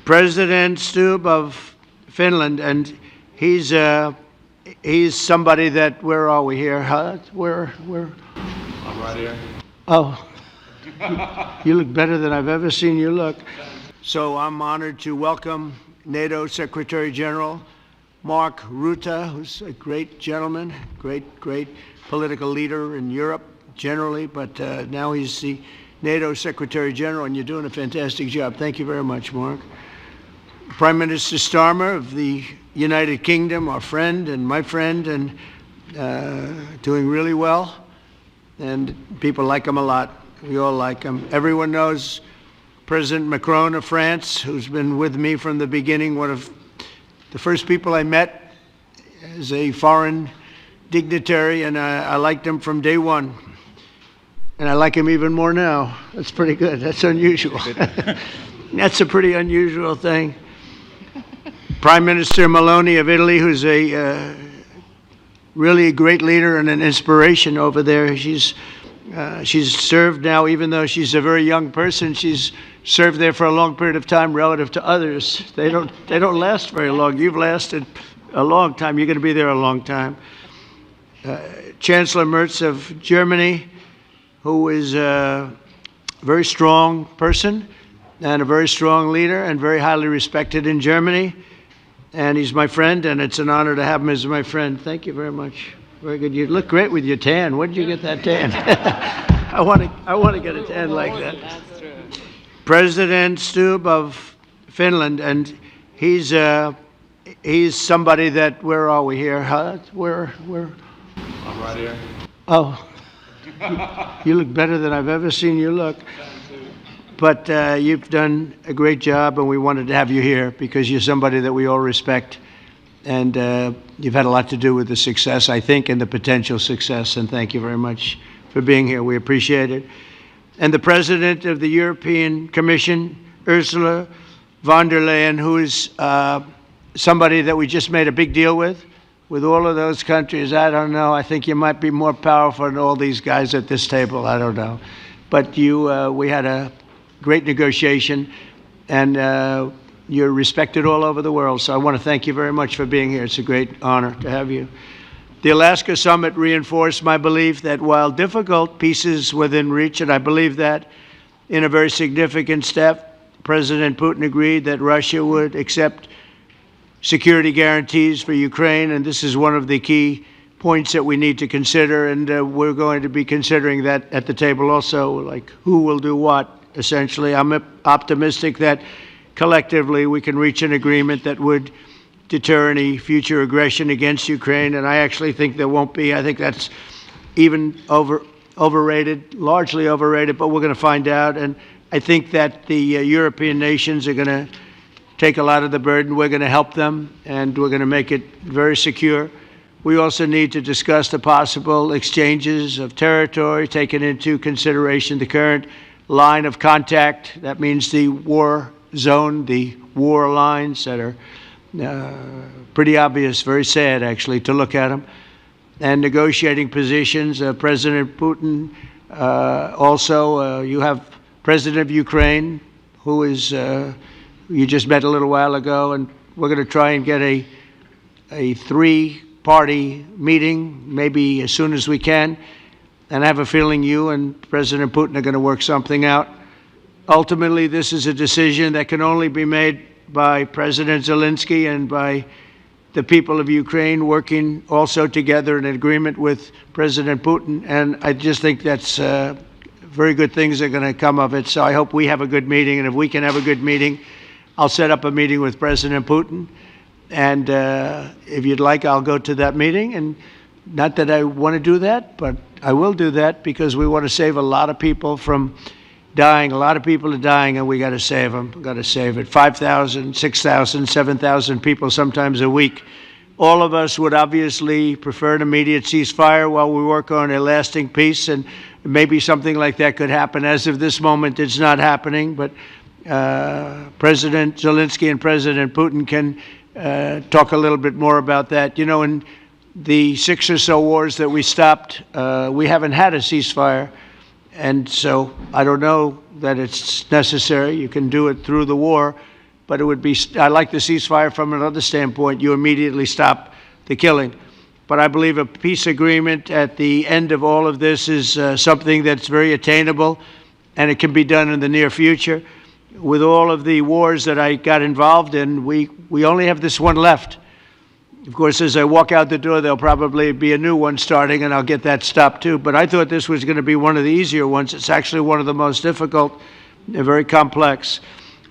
President Stubb of Finland, and he's somebody that, where are we here? Where? I'm right here. Oh, you look better than I've ever seen you look. So I'm honored to welcome NATO Secretary General Mark Rutte, who's a great gentleman, great political leader in Europe generally, but now he's the NATO Secretary General, and you're doing a fantastic job. Thank you very much, Mark. Prime Minister Starmer of the United Kingdom, our friend and my friend, and doing really well. And people like him a lot. We all like him. Everyone knows President Macron of France, who's been with me from the beginning, one of the first people I met as a foreign dignitary, and I liked him from day one. And I like him even more now. That's pretty good. That's unusual. That's a pretty unusual thing. Prime Minister Meloni of Italy, who's a really a great leader and an inspiration over there. She's served now, even though she's a very young person, she's served there for a long period of time relative to others. They don't last very long. You've lasted a long time. You're going to be there a long time. Chancellor Merz of Germany, who is a very strong person and a very strong leader and very highly respected in Germany. And he's my friend, and it's an honor to have him as my friend. Thank you very much. Very good. You look great with your tan. Where did you get that tan? I want to get a tan like that. That's true. President Stubb of Finland, and he's somebody that, where are we here? Where? I'm right here. Oh, you look better than I've ever seen you look. But you've done a great job, and we wanted to have you here because you're somebody that we all respect. And you've had a lot to do with the success, I think, and the potential success. And thank you very much for being here. We appreciate it. And the President of the European Commission, Ursula von der Leyen, who is somebody that we just made a big deal with all of those countries. I don't know. I think you might be more powerful than all these guys at this table. I don't know. But we had a great negotiation, and you're respected all over the world. So I want to thank you very much for being here. It's a great honor to have you. The Alaska Summit reinforced my belief that while difficult, peace is within reach, and I believe that in a very significant step, President Putin agreed that Russia would accept security guarantees for Ukraine, and this is one of the key points that we need to consider, and we're going to be considering that at the table also, like who will do what. Essentially, I'm optimistic that collectively we can reach an agreement that would deter any future aggression against Ukraine, and I actually think there won't be. I think that's even overrated, largely overrated, but we're going to find out. And I think that the European nations are going to take a lot of the burden. We're going to help them, and we're going to make it very secure. We also need to discuss the possible exchanges of territory, taking into consideration the current line of contact. That means the war zone, the war lines that are pretty obvious, very sad actually to look at them, and negotiating positions. President Putin, also you have President of Ukraine, who is you just met a little while ago, and we're going to try and get a three-party meeting maybe as soon as we can. And I have a feeling you and President Putin are going to work something out. Ultimately, this is a decision that can only be made by President Zelensky and by the people of Ukraine working also together in agreement with President Putin. And I just think that's very good things are going to come of it. So I hope we have a good meeting. And if we can have a good meeting, I'll set up a meeting with President Putin. And if you'd like, I'll go to that meeting. And not that I want to do that, but I will do that because we want to save a lot of people from dying. A lot of people are dying, and we got to save them. We've got to save it. 5,000, 6,000, 7,000 people sometimes a week. All of us would obviously prefer an immediate ceasefire while we work on a lasting peace, and maybe something like that could happen. As of this moment, it's not happening, but President Zelensky and President Putin can talk a little bit more about that. You know, in the 6 or so wars that we stopped, we haven't had a ceasefire. And so I don't know that it's necessary. You can do it through the war. but it would be, I like the ceasefire from another standpoint. You immediately stop the killing. But I believe a peace agreement at the end of all of this is something that's very attainable, and it can be done in the near future. With all of the wars that I got involved in, we only have this one left. Of course, as I walk out the door, there'll probably be a new one starting, and I'll get that stopped too. But I thought this was going to be one of the easier ones. It's actually one of the most difficult. They're very complex.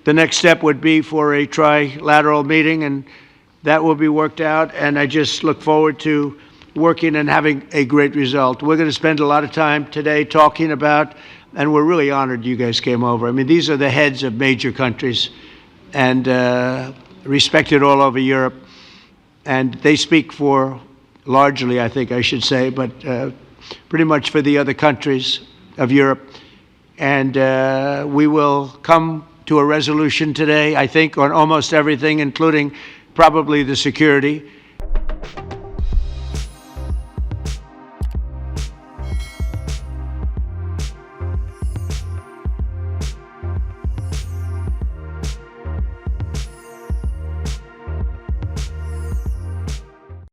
The next step would be for a trilateral meeting, and that will be worked out. And I just look forward to working and having a great result. We're going to spend a lot of time today talking about, and we're really honored you guys came over. I mean, these are the heads of major countries and respected all over Europe. And they speak for, largely, I think I should say, but pretty much for the other countries of Europe. And we will come to a resolution today, I think, on almost everything, including probably the security.